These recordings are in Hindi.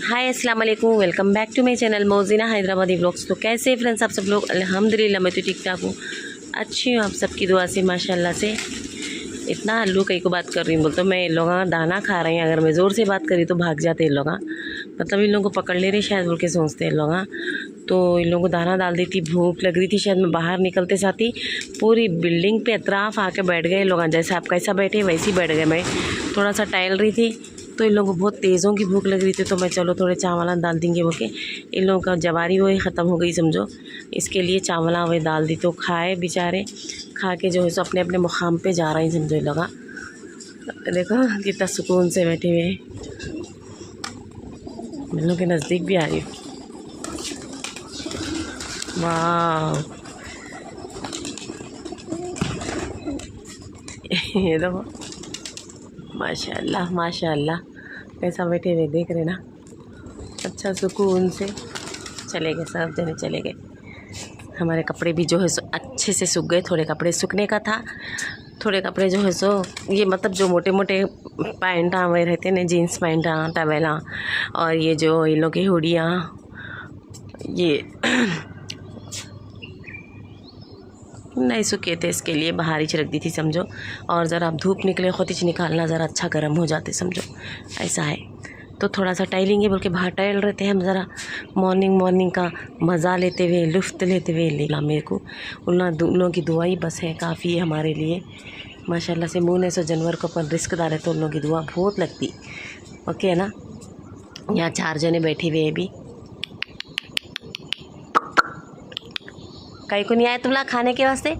हाय अस्सलाम वालेकुम, welcome back to my channel Mouzina Hyderabadi vlogs. तो कैसे फ्रेंड्स आप सब लोग? अल्हम्दुलिल्लाह मैं तो ठीक ठाक हूँ, अच्छी हूँ आप सबकी दुआ से माशाल्लाह से। इतना हल्लू कहीं को बात कर रही हूँ बोलते मैं इन लोग दाना खा रहे हैं, अगर मैं ज़ोर से बात करी तो भाग जाते इन लोग, मतलब इन लोगों को पकड़ ले रहे शायद बोल के सोचते हैं इन लोग। तो इन लोगों को दाना डाल दी थी, भूख लग रही थी शायद, मैं बाहर निकलते साथ ही पूरी बिल्डिंग पे अतराफ़ आके बैठ गए लोग, जैसे आप कैसा बैठे वैसे ही बैठ गए। मैं थोड़ा सा टहल रही थी तो इन लोगों को बहुत तेज़ों की भूख लग रही थी, तो मैं चलो थोड़े चावल डाल देंगे बोल के इन लोगों का जवारी वही ख़त्म हो गई समझो, इसके लिए चावल वही डाल दी। तो खाए बेचारे, खा के जो है सो अपने अपने मुकाम पे जा रहे हैं समझो इन लोग। देखो कितना सुकून से बैठे हुए हैं, इन लोग के नज़दीक भी आ रही हूँ। वाह ये देखो माशाल्लाह माशाल्लाह कैसा बैठे हुए देख रहे ना, अच्छा सुकून से चले गए, सब जने चले गए। हमारे कपड़े भी जो है सो अच्छे से सूख गए, थोड़े कपड़े सूखने का था, थोड़े कपड़े जो है सो ये मतलब जो मोटे मोटे पैंट वही रहते हैं ना, जीन्स पैंट टवेला, और ये जो इन लोग की हुडियाँ ये नहीं सूखे थे, इसके लिए बाहर ही रख दी थी समझो। और ज़रा अब धूप निकले खुद ही निकालना ज़रा अच्छा गर्म हो जाते समझो, ऐसा है। तो थोड़ा सा टहलेंगे बोल के बाहर टहल रहे थे हम, ज़रा मॉर्निंग का मज़ा लेते हुए लुफ्त लेते हुए लेला। मेरे को उन लोगों की दुआ ही बस है, काफ़ी है हमारे लिए माशाल्लाह से। मुँह ने सो जानवर को अपन रिस्क डाले तो उन लोगों की दुआ बहुत लगती, ओके है ना। यहाँ 4 जने बैठे हुए हैं भी, कहीं को नहीं आए तुम लोग खाने के वास्ते,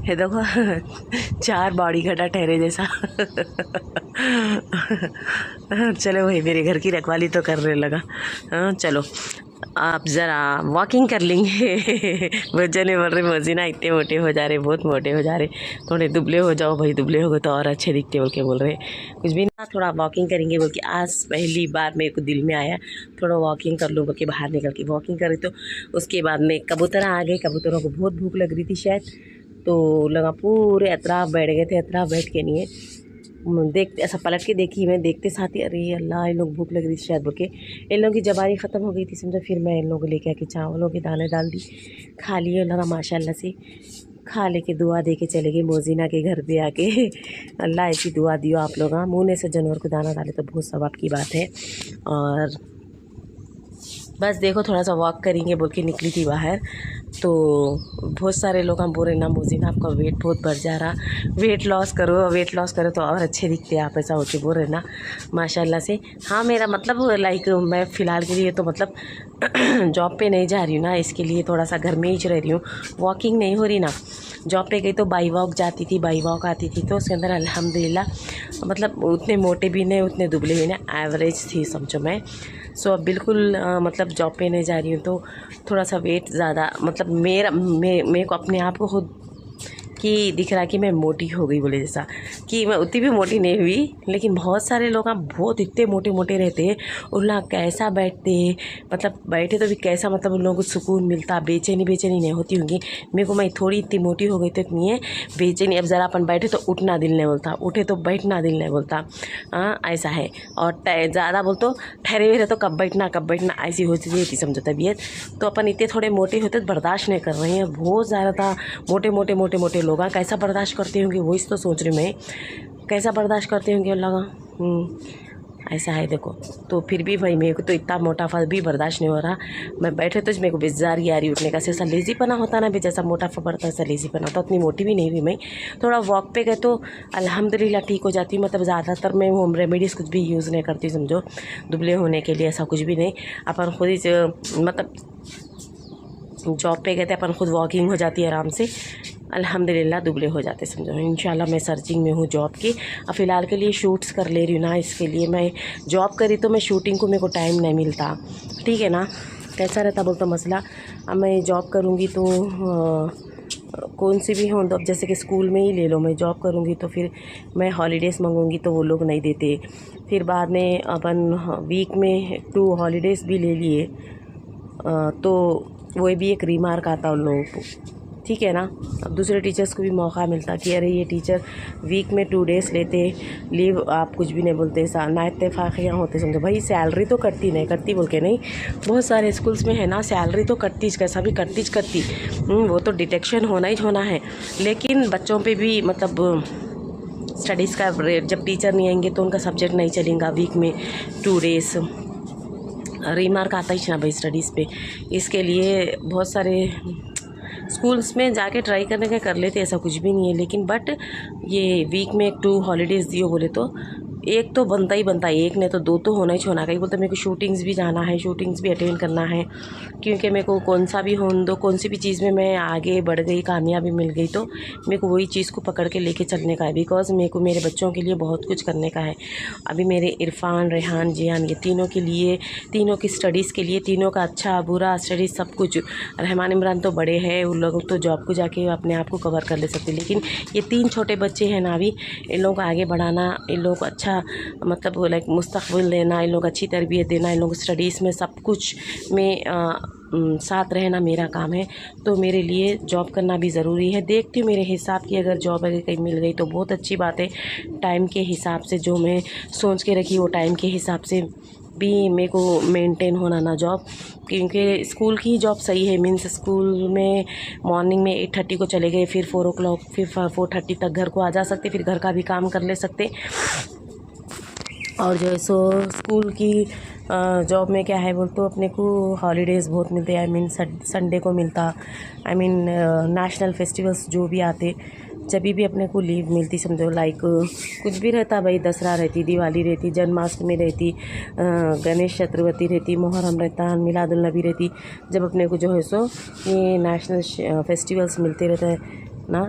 ये देखो 4 बॉडी घटा ठहरे जैसा चलो वही मेरे घर की रखवाली तो करने लगा। हाँ चलो आप ज़रा वॉकिंग कर लेंगे बच्चे बोल रहे मौजिना इतने मोटे हो जा रहे, बहुत मोटे हो जा रहे, थोड़े दुबले हो जाओ भाई, दुबले हो गए तो और अच्छे दिखते बोल के बोल रहे। कुछ भी ना, थोड़ा वॉकिंग करेंगे बोल के आज पहली बार मेरे को दिल में आया थोड़ा वॉकिंग कर लूँ बोल के, बाहर निकल के वॉकिंग करी। तो उसके बाद में कबूतर आ गए, कबूतरों को बहुत भूख लग रही थी शायद, तो लगा पूरे अतराफ बैठ गए थे, अतराफ बैठ के नहीं है देखते, ऐसा पलट के देखी मैं, देखते साथ ही अरे अल्लाह इन लोग भूख लग रही थी शायद बोल के, इन लोगों की जबानी ख़त्म हो गई थी समझो। फिर मैं इन लोगों को लेके आके चावलों के दाने डाल दी, खा लिए लगा माशाल्लाह से, खा लेके दुआ दे के चले गए मौजिना के घर पे आके अल्लाह ऐसी दुआ दियो आप लोग। हाँ मुँह ने से जानवर को दाना डाले तो बहुत सवाब की बात है। और बस देखो थोड़ा सा वॉक करेंगे बोल के निकली थी बाहर, तो बहुत सारे लोग हम बोल रहे ना मौजिना आपका वेट बहुत बढ़ जा रहा, वेट लॉस करो तो और अच्छे दिखते आप, ऐसा होके बोल रहे ना माशाल्लाह से। हाँ मेरा मतलब लाइक मैं फ़िलहाल के लिए तो मतलब जॉब पे नहीं जा रही हूँ ना, इसके लिए थोड़ा सा घर में ही रह रही हूँ, वॉकिंग नहीं हो रही ना। जॉब पे गई तो बाई वॉक जाती थी, बाई वॉक आती थी, तो उसके अंदर अल्हम्दुलिल्लाह मतलब उतने मोटे भी नहीं उतने दुबले भी नहीं, एवरेज थी समझो मैं। सो अब बिल्कुल मतलब जॉब पे नहीं जा रही हूँ तो थोड़ा सा वेट ज़्यादा मतलब मेरे को अपने आप को खुद कि दिख रहा कि मैं मोटी हो गई बोले, जैसा कि मैं उतनी भी मोटी नहीं हुई, लेकिन बहुत सारे लोग बहुत इतने मोटे मोटे रहते हैं, उन लोग कैसा बैठते, मतलब बैठे तो भी कैसा, मतलब उन लोगों को सुकून मिलता, बेचैनी नहीं होती होंगी। मेरे को मैं थोड़ी इतनी मोटी हो गई तो इतनी है बेचैनी, अब ज़रा अपन बैठे तो उठना दिल नहीं बोलता, उठे तो बैठना दिल नहीं बोलता। हाँ ऐसा है। और ज़्यादा बोल तो ठहरे हुए रहे तो कब बैठना ऐसी होती थी समझो तबीयत। तो अपन इतने थोड़े मोटे होते तो बर्दाश्त नहीं कर रहे हैं, बहुत ज़्यादा था मोटे लोग कैसा बर्दाश्त करते होंगे, वही तो सोच रही मैं, कैसा बर्दाश्त करते होंगे लगा। ऐसा है देखो। तो फिर भी भाई मेरे को तो इतना मोटापा भी बर्दाश्त नहीं हो रहा, मैं बैठे तो मेरे को बेजारी आ रही उठने का, जैसा लेज़ीपना होता ना भी, जैसा मोटापा बढ़ता है ऐसा लेज़ीपना होता। उतनी मोटी भी नहीं हुई मैं, थोड़ा वॉक पे गए तो अल्हम्दुलिल्लाह ठीक हो जाती हूँ। मतलब ज़्यादातर मैं होम रेमेडीज़ कुछ भी यूज़ नहीं करती समझो दुबले होने के लिए, ऐसा कुछ भी नहीं। अपन खुद ही मतलब जॉब पे गए थे अपन खुद वॉकिंग हो जाती है आराम से, अल्हम्दुलिल्लाह दुबले हो जाते समझो। इंशाल्लाह मैं सर्चिंग में हूँ जॉब की, अब फ़िलहाल के लिए शूट्स कर ले रही हूँ ना, इसके लिए मैं जॉब करी तो मैं शूटिंग को मेरे को टाइम नहीं मिलता, ठीक है ना। कैसा रहता बोलता मसला, अब मैं जॉब करूँगी तो कौन सी भी हो, तो अब जैसे कि स्कूल में ही ले लो, मैं जॉब करूँगी तो फिर मैं हॉलीडेज़ मांगूँगी तो वो लोग नहीं देते, फिर बाद में अपन वीक में 2 हॉलीडेज़ भी ले लिए तो वही भी एक रिमार्क आता उन लोगों को, ठीक है ना। अब दूसरे टीचर्स को भी मौका मिलता कि अरे ये टीचर वीक में 2 डेज़ लेते लीव, आप कुछ भी नहीं बोलते, ना इत्तेफाक़ियाँ होते समझो। भाई सैलरी तो कटती नहीं कटती बोल के नहीं, बहुत सारे स्कूल्स में है ना सैलरी तो कटती कैसा भी कटती वो तो डिटेक्शन होना ही होना है। लेकिन बच्चों पे भी मतलब स्टडीज़ का जब टीचर नहीं आएंगे तो उनका सब्जेक्ट नहीं चलेगा वीक में 2 डेज़, रिमार्क आता ही ना भाई स्टडीज़ पे। इसके लिए बहुत सारे स्कूल्स में जाके ट्राई करने का कर लेते, ऐसा कुछ भी नहीं है। लेकिन बट ये वीक में 2 हॉलीडेज़ दियो बोले तो एक तो बनता ही बनता है, एक नहीं तो 2 तो होना ही होना। कहीं बोलते मेरे को शूटिंग्स भी जाना है, शूटिंग्स भी अटेंड करना है, क्योंकि मेरे को कौन सा भी होने दो, कौन सी भी चीज़ में मैं आगे बढ़ गई, कामयाबी मिल गई तो मेरे को वही चीज़ को पकड़ के लेके चलने का है। बिकॉज़ मेरे को मेरे बच्चों के लिए बहुत कुछ करने का है। अभी मेरे इरफान, रेहान, जियान ये तीनों के लिए, तीनों की स्टडीज़ के लिए, तीनों का अच्छा बुरा स्टडीज़ सब कुछ। रहमान इमरान तो बड़े हैं, उन लोग तो जॉब को जाके अपने आप को कवर कर ले सकते, लेकिन ये 3 छोटे बच्चे हैं ना, अभी इन लोगों को आगे बढ़ाना, इन लोगों को अच्छा मतलब लाइक मुस्तक़बिल देना, इन लोगों को अच्छी तरबियत देना, इन लोगों को स्टडीज़ में सब कुछ में साथ रहना मेरा काम है। तो मेरे लिए जॉब करना भी ज़रूरी है। देखती हूँ मेरे हिसाब की अगर जॉब अगर कहीं मिल गई तो बहुत अच्छी बात है। टाइम के हिसाब से जो मैं सोच के रखी वो टाइम के हिसाब से भी मेरे को मेंटेन होना ना जॉब, क्योंकि स्कूल की जॉब सही है। मीन्स स्कूल में मॉर्निंग में 8:30 को चले गए, फिर 4 o'clock, फिर 4:30 तक घर को आ जा सकते, फिर घर का भी काम कर ले सकते। और जो है सो स्कूल की जॉब में क्या है बोल तो अपने को हॉलीडेज़ बहुत मिलते हैं। आई मीन संडे को मिलता, आई मीन नेशनल फेस्टिवल्स जो भी आते जब भी अपने को लीव मिलती समझो। लाइक कुछ भी रहता भाई, दसरा रहती, दिवाली रहती, जन्माष्टमी रहती, गणेश चतुर्थी रहती, मुहर्रम रहता, मिलादुल नबी रहती। जब अपने को जो है सो ये नेशनल फेस्टिवल्स मिलते रहते हैं ना,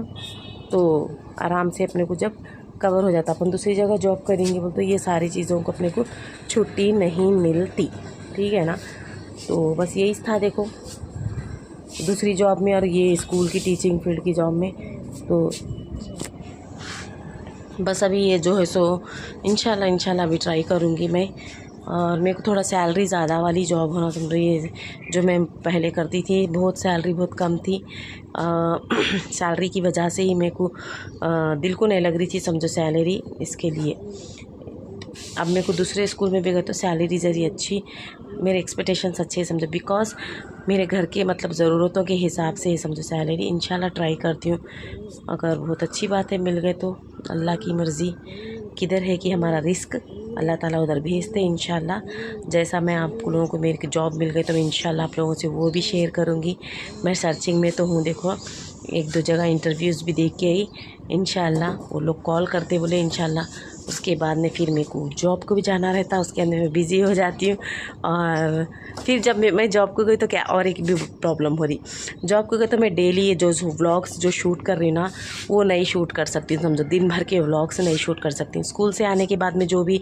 तो आराम से अपने को जब कवर हो जाता। अपन दूसरी जगह जॉब करेंगे बोल तो ये सारी चीज़ों को अपने को छुट्टी नहीं मिलती, ठीक है ना। तो बस यही था देखो दूसरी जॉब में और ये स्कूल की टीचिंग फील्ड की जॉब में। तो बस अभी ये जो है सो इंशाल्लाह अभी ट्राई करूँगी मैं। और मेरे को थोड़ा सैलरी ज़्यादा वाली जॉब होना समझ रही है। जो मैं पहले करती थी बहुत सैलरी बहुत कम थी, सैलरी की वजह से ही मेरे को दिल को नहीं लग रही थी समझो सैलरी। इसके लिए अब मेरे को दूसरे स्कूल में भी गए तो सैलरी ज़री अच्छी, मेरे एक्सपेक्टेशंस अच्छे समझो। बिकॉज़ मेरे घर के मतलब ज़रूरतों के हिसाब से समझो सैलरी। इंशाल्लाह ट्राई करती हूँ, अगर बहुत अच्छी बात है मिल गए तो अल्लाह की मर्ज़ी किधर है कि हमारा रिस्क अल्लाह ताला उधर भेजते हैं। इंशाल्लाह जैसा मैं आप लोगों को मेरी जॉब मिल गई तो मैं इंशाल्लाह आप लोगों से वो भी शेयर करूँगी। मैं सर्चिंग में तो हूँ, देखो 1-2 जगह इंटरव्यूज़ भी देख के आई। इंशाल्लाह वो लोग कॉल करते बोले इंशाल्लाह, उसके बाद में फिर मेरे को जॉब को भी जाना रहता, उसके अंदर मैं बिज़ी हो जाती हूँ। और फिर जब मैं जॉब को गई तो क्या और एक भी प्रॉब्लम हो रही, जॉब को गई तो मैं डेली जो व्लॉग्स जो शूट कर रही ना वो नहीं शूट कर सकती समझो। दिन भर के व्लॉग्स नहीं शूट कर सकती। स्कूल से आने के बाद में जो भी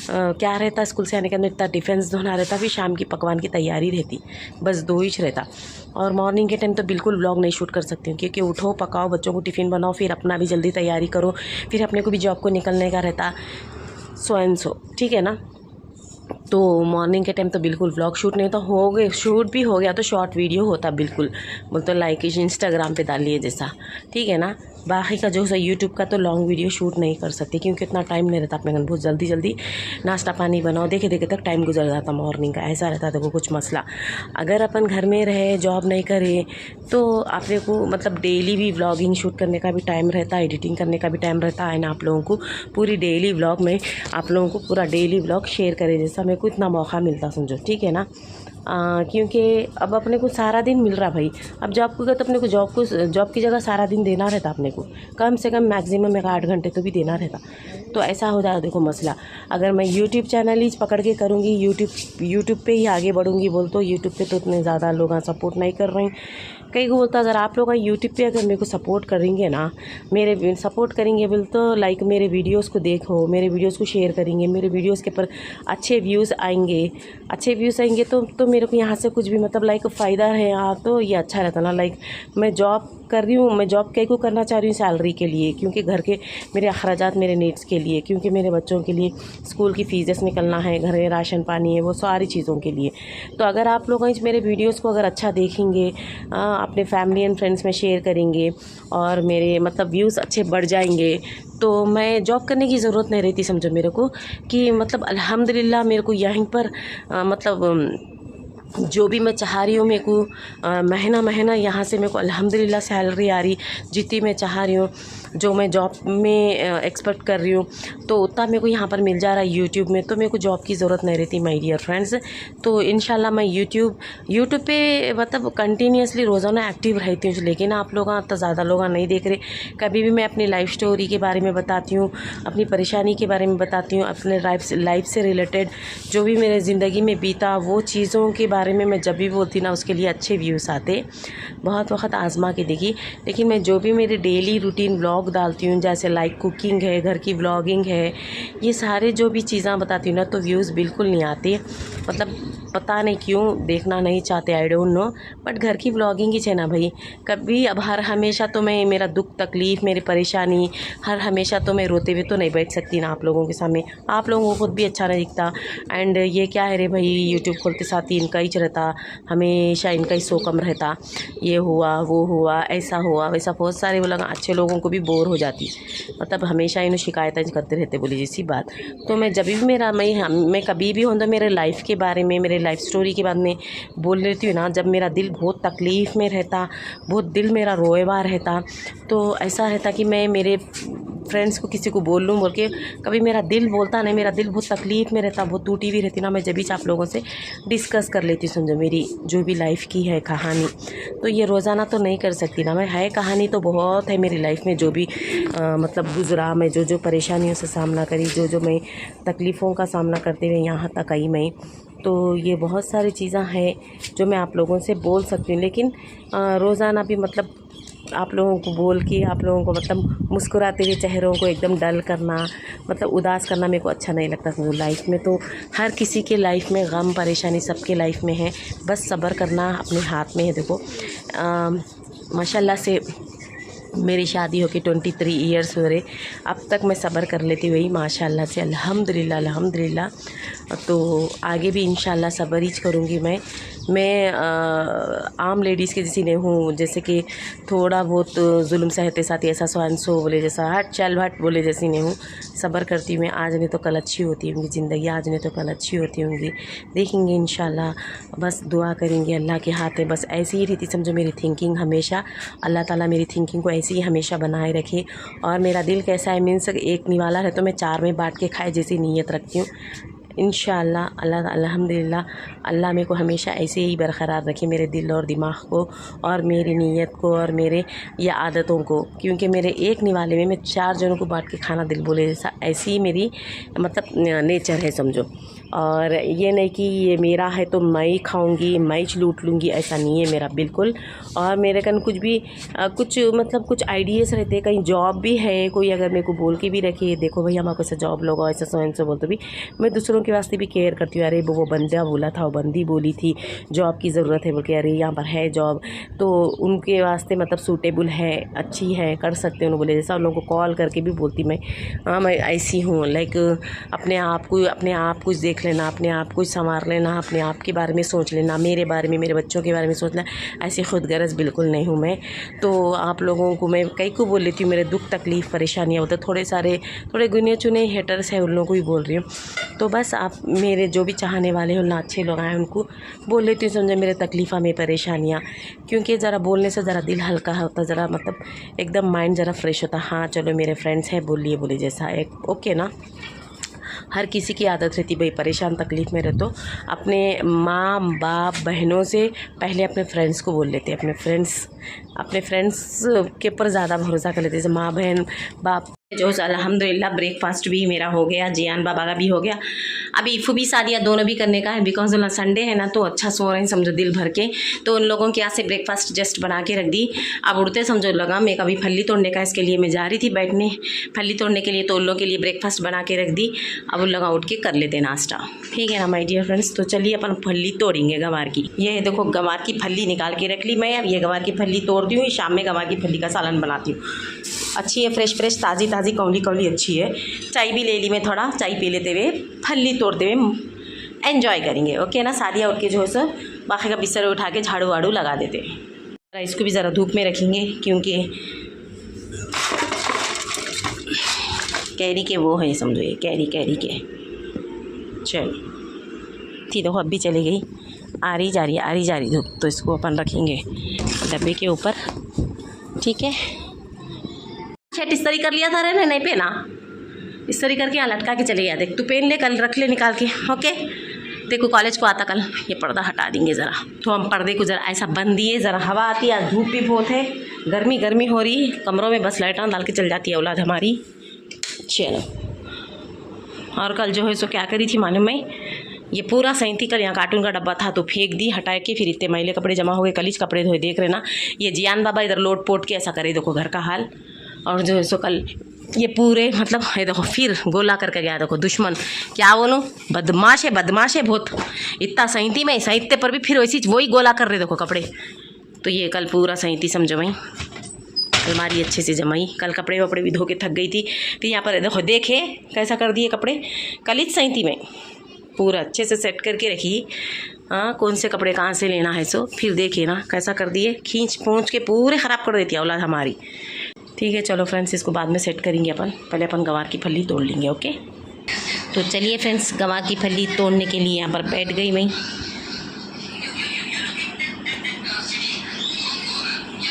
क्या रहता, स्कूल से आने के बाद में इतना टिफ़िन धोना रहता, फिर शाम की पकवान की तैयारी रहती, बस 2 ही रहता। और मॉर्निंग के टाइम तो बिल्कुल व्लॉग नहीं शूट कर सकती हूँ, क्योंकि उठो, पकाओ, बच्चों को टिफ़िन बनाओ, फिर अपना भी जल्दी तैयारी करो, फिर अपने को भी जॉब को निकलने का रहता, सो एंड सो, ठीक है ना। तो मॉर्निंग के टाइम तो बिल्कुल व्लॉग शूट नहीं होता, हो गए शूट भी हो गया तो शॉर्ट वीडियो होता बिल्कुल, बोल तो लाइक इंस्टाग्राम पे डाल लिए जैसा, ठीक है ना। बाकी का जो है यूट्यूब का तो लॉन्ग वीडियो शूट नहीं कर सकती, क्योंकि इतना टाइम नहीं रहता अपने घर। बहुत जल्दी नाश्ता पानी बनाओ, देखे तक टाइम गुजर जाता मॉर्निंग का, ऐसा रहता। देखो कुछ मसला, अगर अपन घर में रहे जॉब नहीं करे तो अपने को मतलब डेली भी व्लॉगिंग शूट करने का भी टाइम रहता, एडिटिंग करने का भी टाइम रहता है ना। आप लोगों को पूरी डेली व्लॉग में आप लोगों को पूरा डेली व्लॉग शेयर करे जैसा मेरे को इतना मौका मिलता समझो, ठीक है ना। क्योंकि अब अपने को सारा दिन मिल रहा भाई। अब जॉब को गए तो अपने को जॉब की जगह सारा दिन देना रहता, अपने को कम से कम मैक्सिमम 8 घंटे तो भी देना रहता। तो ऐसा हो जाता देखो मसला। अगर मैं यूट्यूब चैनल ही पकड़ के करूँगी, यूट्यूब पे ही आगे बढ़ूँगी बोल तो यूट्यूब पे तो इतने ज़्यादा लोग सपोर्ट नहीं कर रहे हैं। कई को बोलता अगर आप लोग यूट्यूब पे अगर मेरे को सपोर्ट करेंगे ना, मेरे सपोर्ट करेंगे बोल तो लाइक मेरे वीडियोस को देखो, मेरे वीडियोस को शेयर करेंगे, मेरे वीडियोस के ऊपर अच्छे व्यूज़ आएंगे तो मेरे को यहाँ से कुछ भी मतलब लाइक फ़ायदा है। तो ये अच्छा रहता ना। लाइक मैं जॉब कर रही हूँ, मैं जॉब कई को करना चाह रही हूँ सैलरी के लिए, क्योंकि घर के मेरे अखराजात, मेरे नीड्स के लिए, क्योंकि मेरे बच्चों के लिए स्कूल की फ़ीसेस निकलना है, घर में राशन पानी है, वो सारी चीज़ों के लिए। तो अगर आप लोग इस मेरे वीडियोज़ को अगर अच्छा देखेंगे, अपने फैमिली एंड फ्रेंड्स में शेयर करेंगे और मेरे मतलब व्यूज़ अच्छे बढ़ जाएंगे, तो मैं जॉब करने की ज़रूरत नहीं रहती समझो मेरे को, कि मतलब अल्हम्दुलिल्लाह मेरे को यहीं पर मतलब जो भी मैं चाह रही हूँ मेरे को महीना महीना यहाँ से मेरे को अल्हम्दुलिल्लाह सैलरी आ रही, जितनी मैं चाह रही हूँ, जो मैं जॉब में एक्सपेक्ट कर रही हूँ, तो उतना मेरे को यहाँ पर मिल जा रहा है यूट्यूब में। तो मेरे को जॉब की ज़रूरत नहीं रहती माय डियर फ्रेंड्स। तो इंशाल्लाह मैं यूट्यूब पे मतलब कंटिन्यूसली रोज़ाना एक्टिव रहती हूँ, लेकिन आप लोग तो ज़्यादा लोग नहीं देख रहे। कभी भी मैं अपनी लाइफ स्टोरी के बारे में बताती हूँ, अपनी परेशानी के बारे में बताती हूँ, अपने लाइफ से रिलेटेड जो भी मेरे ज़िंदगी में बीता वो चीज़ों के बारे में मैं जब भी बोलती ना, उसके लिए अच्छे व्यूज़ आते। बहुत वक्त आजमा के देखी, लेकिन मैं जो भी मेरे डेली रूटीन व्लॉग डालती हूँ, जैसे लाइक कुकिंग है, घर की व्लॉगिंग है, ये सारे जो भी चीज़ें बताती हूँ ना, तो व्यूज़ बिल्कुल नहीं आते। मतलब पता नहीं क्यों देखना नहीं चाहते, आई डोंट नो। बट घर की व्लॉगिंग ही है ना भाई, कभी अब हर हमेशा तो मैं मेरा दुख तकलीफ़ मेरी परेशानी हर हमेशा तो मैं रोते हुए तो नहीं बैठ सकती ना आप लोगों के सामने। आप लोगों को खुद भी अच्छा नहीं दिखता। एंड ये क्या है रे भाई, यूट्यूब खोलते साथ ही इनका ही रहता, हमेशा इनका ही शो कम रहता, ये हुआ वो हुआ ऐसा हुआ वैसा। बहुत सारे वो लोग अच्छे लोगों को भी बोर हो जाती, मतलब हमेशा इन्हें शिकायतें करते रहते, बोली जैसी बात। तो मैं जब भी मैं कभी भी हूँ तो मेरे लाइफ के बारे में, मेरे लाइफ स्टोरी के बारे में बोल लेती हूँ ना, जब मेरा दिल बहुत तकलीफ़ में रहता, बहुत दिल मेरा रोएवा रहता, तो ऐसा रहता कि मैं मेरे फ्रेंड्स को किसी को बोल लूँ बोल के, कभी मेरा दिल बोलता नहीं, मेरा दिल बहुत तकलीफ़ में रहता, बहुत टूटी हुई रहती ना, मैं जब भी आप लोगों से डिस्कस कर लेती, समझो मेरी जो भी लाइफ की है कहानी। तो ये रोज़ाना तो नहीं कर सकती ना मैं, है कहानी तो बहुत है मेरी लाइफ में, जो भी मतलब गुजरा, मैं जो परेशानियों से सामना करी, जो मैं तकलीफ़ों का सामना करते हुए यहाँ तक आई मैं। तो ये बहुत सारी चीज़ें हैं जो मैं आप लोगों से बोल सकती हूँ, लेकिन रोज़ाना भी मतलब आप लोगों को बोल के आप लोगों को मतलब मुस्कुराते हुए चेहरों को एकदम डल करना, मतलब उदास करना मेरे को अच्छा नहीं लगता। समझो लाइफ में तो हर किसी के लाइफ में गम परेशानी सबके लाइफ में है, बस सब्र करना अपने हाथ में है। देखो माशाल्लाह से मेरी शादी होके 23 ईयर्स हो रहे, अब तक मैं सब्र कर लेती हुई माशाल्लाह से, अल्हम्दुलिल्लाह अल्हम्दुलिल्लाह। तो आगे भी इंशाल्लाह सब्र ही करूँगी मैं आम लेडीज़ के जैसी नहीं हूँ, जैसे कि थोड़ा बहुत जुल्म सहते साथ ऐसा सो बोले जैसा हट चल भट बोले जैसी नहीं हूँ। सब्र करती हूँ मैं, आज नहीं तो कल अच्छी होती होंगी ज़िंदगी, आज नहीं तो कल अच्छी होती होंगी, देखेंगे इंशाल्लाह। बस दुआ करेंगे, अल्लाह के हाथ है। बस ऐसी ही रहती समझो मेरी थिंकिंग हमेशा, अल्लाह ताला मेरी थिंकिंग को ऐसे ही हमेशा बनाए रखे। और मेरा दिल कैसा है, मीन्स एक निवाला है तो मैं चार में बांट के खाए जैसी नीयत रखती हूँ। इंशाअल्लाह अल्लाह अल्हम्दुलिल्लाह अल्लाह मेरे को हमेशा ऐसे ही बरकरार रखे, मेरे दिल और दिमाग को और मेरी नीयत को और मेरे ये आदतों को, क्योंकि मेरे एक निवाले में मैं चार जनों को बांट के खाना दिल बोले जैसा, ऐसी ही मेरी मतलब नेचर है समझो। और ये नहीं कि ये मेरा है तो मैं ही खाऊंगी, मैं ही लूट लूँगी, ऐसा नहीं है मेरा बिल्कुल। और मेरे कन कुछ भी कुछ मतलब कुछ आइडियाज़ रहते, कहीं जॉब भी है, कोई अगर मेरे को बोल के भी रखे देखो भैया हमारे को ऐसा जॉब लोगा ऐसा सो एंड सो बोल, तो भी मैं दूसरों के वास्ते भी केयर करती हूँ। अरे वो बंदा बोला था, वो बंदी बोली थी जॉब की ज़रूरत है बोल के, अरे यहाँ पर है जॉब तो उनके वास्ते मतलब सूटेबल है, अच्छी है, कर सकते हैं उन्होंने बोले जैसा। उन लोगों को कॉल करके भी बोलती मैं, हाँ मैं ऐसी हूँ, लाइक अपने आप कुछ देख लेना, अपने आप को संवार लेना, अपने आप के बारे में सोच लेना, मेरे बारे में मेरे बच्चों के बारे में सोचना, ऐसी खुदगर्ज बिल्कुल नहीं हूँ मैं। तो आप लोगों को मैं कई को बोल लेती हूँ, मेरे दुख तकलीफ़ परेशानियाँ होते, थोड़े गिने चुने हेटर्स हैं, उन लोगों को भी बोल रही हूँ। तो बस आप मेरे जो भी चाहने वाले हो ना, अच्छे लोग आए उनको बोल लेती हूँ समझे मेरे तकलीफ़ा में परेशानियाँ, क्योंकि ज़रा बोलने से ज़रा दिल हल्का होता, ज़रा मतलब एकदम माइंड ज़रा फ्रेश होता। हाँ चलो मेरे फ्रेंड्स हैं बोले जैसा एक ओके ना। हर किसी की आदत रहती भाई, परेशान तकलीफ़ में रहे तो अपने माँ बाप बहनों से पहले अपने फ्रेंड्स को बोल लेते, अपने फ्रेंड्स के ऊपर ज़्यादा भरोसा कर लेते, जैसे माँ बहन बाप जो अल्हम्दुलिल्लाह ब्रेकफास्ट भी मेरा हो गया, जियान बाबा का भी हो गया। अभी इफ़ू भी सादिया दोनों भी करने का है, बिकॉज संडे है ना, तो अच्छा सो रहे हैं समझो दिल भर के। तो उन लोगों के यहाँ से ब्रेकफास्ट जस्ट बना के रख दी। अब उड़ते समझो लगा मैं कभी फली तोड़ने का, इसके लिए मैं जा रही थी बैठने फली तोड़ने के लिए, तो उन लोगों के लिए ब्रेकफास्ट बना के रख दी। अब उन लोग उठ के कर लेते नाश्ता, ठीक है ना माय डियर फ्रेंड्स। तो चलिए अपन फली तोड़ेंगे गंवार की। ये देखो गंवार की फली निकाल के रख ली मैं। अब ये गंवार की फली तोड़ती हूँ, शाम में गंवार की फली का सालन बनाती हूँ। अच्छी है, फ्रेश फ्रेश ताज़ी ताज़ी कौली कौली अच्छी है। चाय भी ले ली मैं, थोड़ा चाय पी लेते हुए फली तोड़ते हुए एंजॉय करेंगे, ओके ना। सादिया उठ के जो है सो बाकी का बिस्तर उठा के झाड़ू वाड़ू लगा देते। इसको भी ज़रा धूप में रखेंगे क्योंकि कैरी के वो है समझो, ये कैरी के। चलो ठीक, देखो अब भी चली गई, आ रही जा रही धूप। तो इसको अपन रखेंगे डब्बे के ऊपर, ठीक है। शर्ट इस्त्री कर लिया था रे, नहीं पहना, इस्त्री करके यहाँ लटका के चले गया। देख तू पहन ले, कल रख ले निकाल के, ओके। देखो कॉलेज को आता कल। ये पर्दा हटा देंगे ज़रा, तो हम पर्दे को ज़रा ऐसा बंद दिए, ज़रा हवा आती है। धूप भी बहुत है, गर्मी हो रही, कमरों में बस लाइटां डाल के चल जाती है औलाद हमारी। चलो, और कल जो है सो क्या करी थी मालूम है, ये पूरा सैंती कल यहाँ कार्टून का डब्बा था तो फेंक दी हटा के। फिर इतने मैले कपड़े जमा हो गए, कलीज कपड़े धोए, देख रहे ना। ये जियान बाबा इधर लोट पोट के ऐसा करे, देखो घर का हाल। और जो है सो कल ये पूरे मतलब ये देखो फिर गोला करके गया। देखो दुश्मन, क्या बोलूँ, बदमाश है बहुत। इतना सैंती में सैंते पर भी फिर वही गोला कर रहे देखो कपड़े। तो ये कल पूरा सैंती समझो भाई, अलमारी अच्छे से जमाई। कल कपड़े वपड़े भी धो के थक गई थी। फिर यहाँ पर देखो देखे कैसा कर दिए कपड़े, कलीज सैंती में पूरा अच्छे से सेट करके रखी। हाँ, कौन से कपड़े कहाँ से लेना है सो फिर देखिए ना कैसा कर दिए, खींच पोंछ के पूरे ख़राब कर देती है औलाद हमारी। ठीक है चलो फ्रेंड्स, इसको बाद में सेट करेंगे अपन, पहले अपन गंवार की फली तोड़ लेंगे, ओके। तो चलिए फ्रेंड्स, गंवार की फली तोड़ने के लिए यहाँ पर बैठ गई मैं।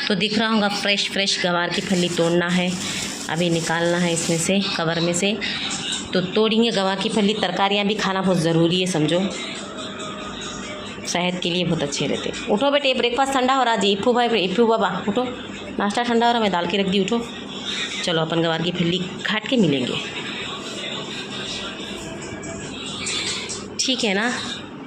तो दिख रहा होगा फ्रेश गंवार की फली तोड़ना है, अभी निकालना है इसमें से, कवर में से। तो तोड़ेंगे गंवार की फली। तरकारियाँ भी खाना बहुत ज़रूरी है समझो, सेहत के लिए बहुत अच्छे रहते। उठो बेटे, ब्रेकफास्ट ठंडा हो रहा जी। इप्पू बाबा उठो, नाश्ता ठंडा हो रहा, मैं दाल के रख दी, उठो। चलो अपन गंवार की फली काट के मिलेंगे, ठीक है ना।